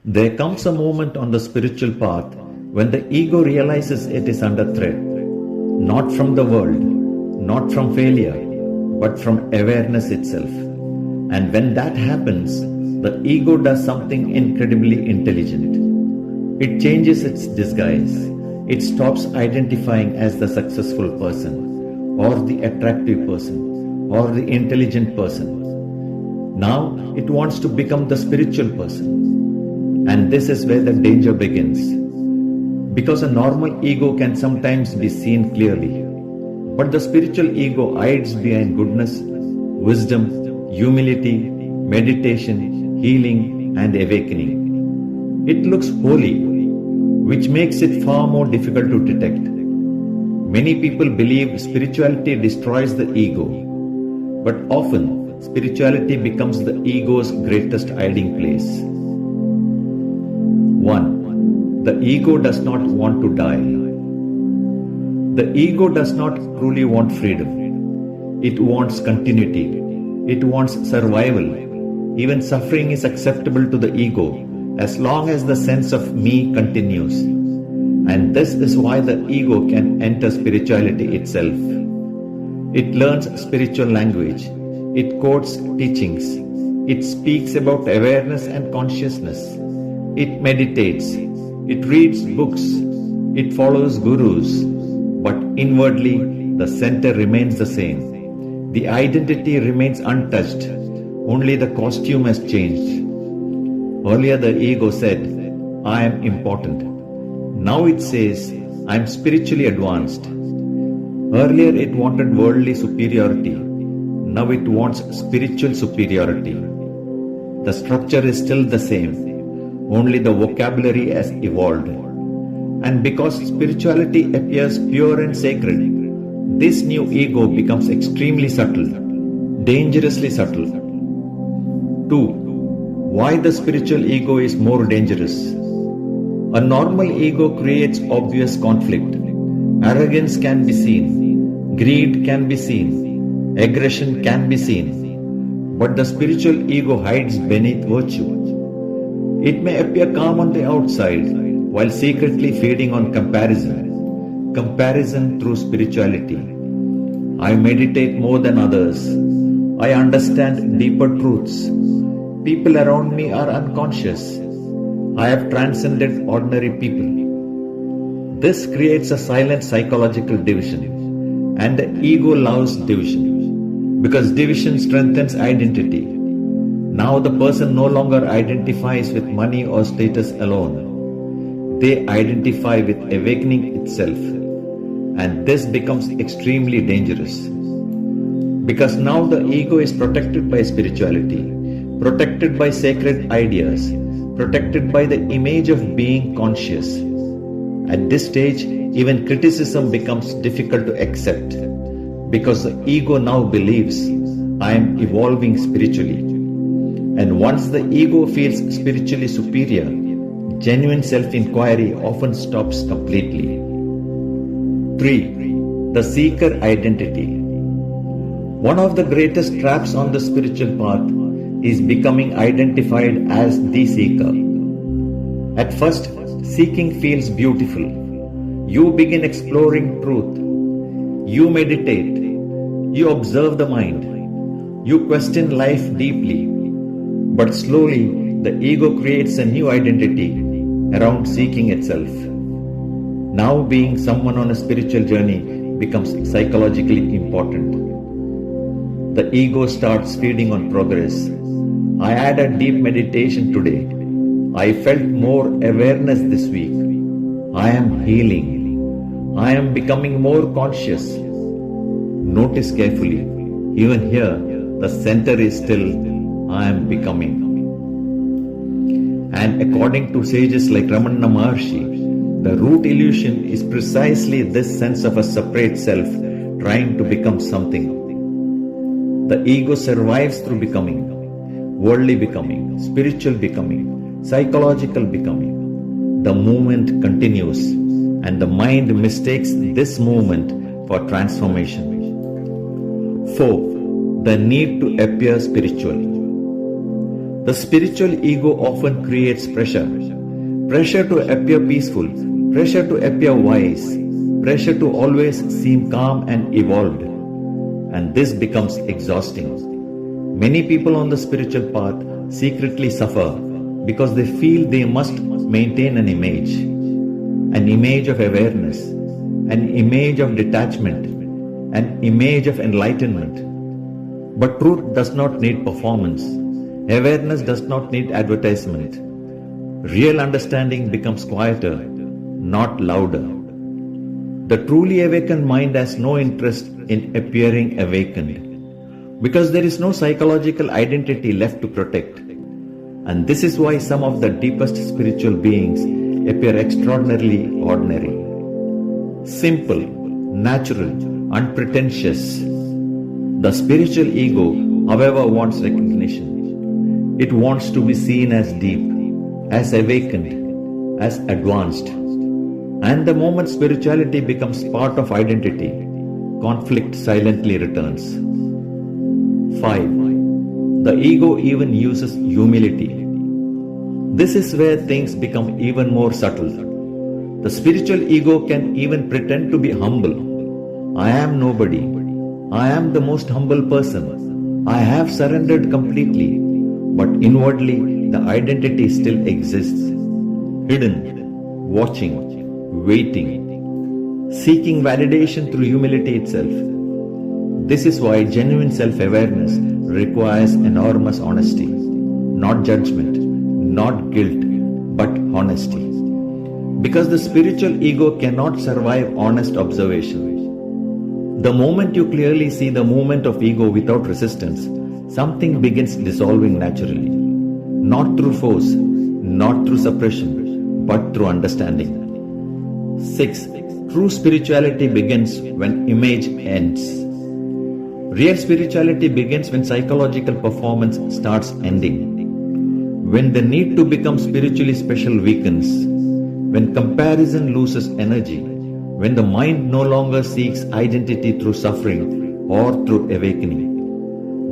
There comes a moment on the spiritual path when the ego realizes it is under threat, not from the world, not from failure, but from awareness itself. And when that happens, the ego does something incredibly intelligent. It changes its disguise. It stops identifying as the successful person, or the attractive person, or the intelligent person. Now it wants to become the spiritual person. And this is where the danger begins. Because a normal ego can sometimes be seen clearly, but the spiritual ego hides behind goodness, wisdom, humility, meditation, healing, and awakening. It looks holy, which makes it far more difficult to detect. Many people believe spirituality destroys the ego, but often spirituality becomes the ego's greatest hiding place. 1. The ego does not want to die. The ego does not truly want freedom. It wants continuity. It wants survival. Even suffering is acceptable to the ego as long as the sense of me continues. And this is why the ego can enter spirituality itself. It learns spiritual language. It quotes teachings. It speaks about awareness and consciousness. It meditates, it reads books, it follows gurus, but inwardly the center remains the same. The identity remains untouched, only the costume has changed. Earlier the ego said, I am important. Now it says, I am spiritually advanced. Earlier it wanted worldly superiority. Now it wants spiritual superiority. The structure is still the same. Only the vocabulary has evolved. And because spirituality appears pure and sacred, this new ego becomes extremely subtle, dangerously subtle. 2. Why the spiritual ego is more dangerous? A normal ego creates obvious conflict. Arrogance can be seen, greed can be seen, aggression can be seen. But the spiritual ego hides beneath virtue. It may appear calm on the outside while secretly feeding on comparison. Comparison through spirituality. I meditate more than others. I understand deeper truths. People around me are unconscious. I have transcended ordinary people. This creates a silent psychological division. And the ego loves division. Because division strengthens identity. Now the person no longer identifies with money or status alone. They identify with awakening itself. And this becomes extremely dangerous. Because now the ego is protected by spirituality, protected by sacred ideas, protected by the image of being conscious. At this stage, even criticism becomes difficult to accept. Because the ego now believes, I am evolving spiritually. And once the ego feels spiritually superior, genuine self-inquiry often stops completely. 3. The seeker identity. One of the greatest traps on the spiritual path is becoming identified as the seeker. At first, seeking feels beautiful. You begin exploring truth. You meditate. You observe the mind. You question life deeply. But slowly, the ego creates a new identity around seeking itself. Now being someone on a spiritual journey becomes psychologically important. The ego starts feeding on progress. I had a deep meditation today. I felt more awareness this week. I am healing. I am becoming more conscious. Notice carefully. Even here, the center is still I am becoming. And according to sages like Ramana Maharshi, the root illusion is precisely this sense of a separate self trying to become something. The ego survives through becoming, worldly becoming, spiritual becoming, psychological becoming. The movement continues, and the mind mistakes this movement for transformation. 4. The need to appear spiritual. The spiritual ego often creates pressure. Pressure to appear peaceful, pressure to appear wise, pressure to always seem calm and evolved. And this becomes exhausting. Many people on the spiritual path secretly suffer because they feel they must maintain an image of awareness, an image of detachment, an image of enlightenment. But truth does not need performance. Awareness does not need advertisement. Real understanding becomes quieter, not louder. The truly awakened mind has no interest in appearing awakened because there is no psychological identity left to protect. And this is why some of the deepest spiritual beings appear extraordinarily ordinary. Simple, natural, unpretentious. The spiritual ego, however, wants recognition. It wants to be seen as deep, as awakened, as advanced. And the moment spirituality becomes part of identity, conflict silently returns. 5. The ego even uses humility. This is where things become even more subtle. The spiritual ego can even pretend to be humble. I am nobody. I am the most humble person. I have surrendered completely. But inwardly, the identity still exists. Hidden, watching, waiting, seeking validation through humility itself. This is why genuine self-awareness requires enormous honesty. Not judgment, not guilt, but honesty. Because the spiritual ego cannot survive honest observation. The moment you clearly see the movement of ego without resistance, something begins dissolving naturally. Not through force, not through suppression, but through understanding. 6. True spirituality begins when image ends. Real spirituality begins when psychological performance starts ending. When the need to become spiritually special weakens. When comparison loses energy. When the mind no longer seeks identity through suffering or through awakening.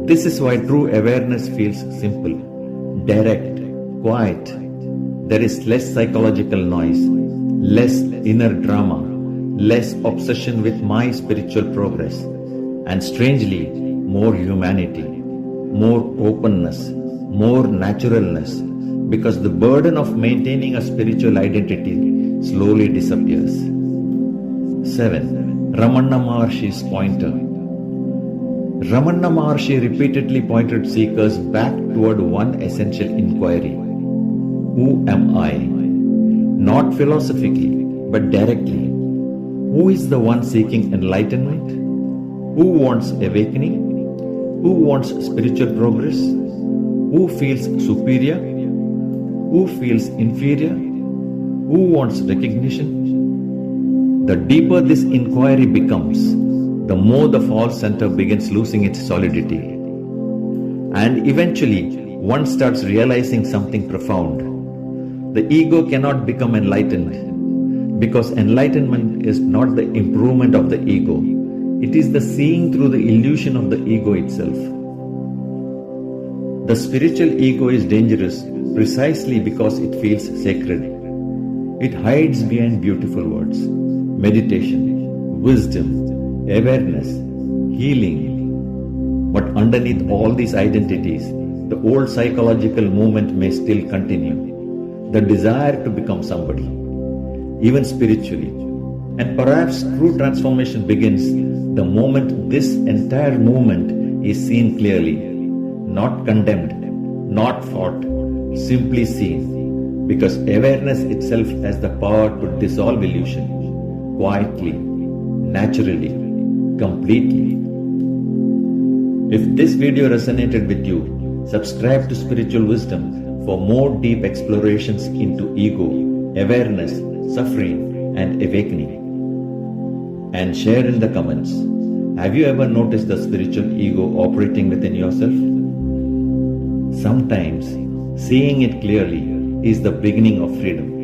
This is why true awareness feels simple, direct, quiet. There is less psychological noise, less inner drama, less obsession with my spiritual progress, and strangely, more humanity, more openness, more naturalness, because the burden of maintaining a spiritual identity slowly disappears. 7. Ramana Maharshi's pointer. Ramana Maharshi repeatedly pointed seekers back toward one essential inquiry. Who am I? Not philosophically, but directly. Who is the one seeking enlightenment? Who wants awakening? Who wants spiritual progress? Who feels superior? Who feels inferior? Who wants recognition? The deeper this inquiry becomes, the more the false center begins losing its solidity. And eventually, one starts realizing something profound. The ego cannot become enlightened, because enlightenment is not the improvement of the ego. It is the seeing through the illusion of the ego itself. The spiritual ego is dangerous precisely because it feels sacred. It hides behind beautiful words, meditation, wisdom, awareness, healing. But underneath all these identities, the old psychological movement may still continue. The desire to become somebody, even spiritually. And perhaps true transformation begins the moment this entire movement is seen clearly, not condemned, not fought, simply seen. Because awareness itself has the power to dissolve illusion, quietly, naturally, completely. If this video resonated with you, subscribe to Spiritual Wisdom for more deep explorations into ego, awareness, suffering, and awakening. And share in the comments, have you ever noticed the spiritual ego operating within yourself? Sometimes, seeing it clearly is the beginning of freedom.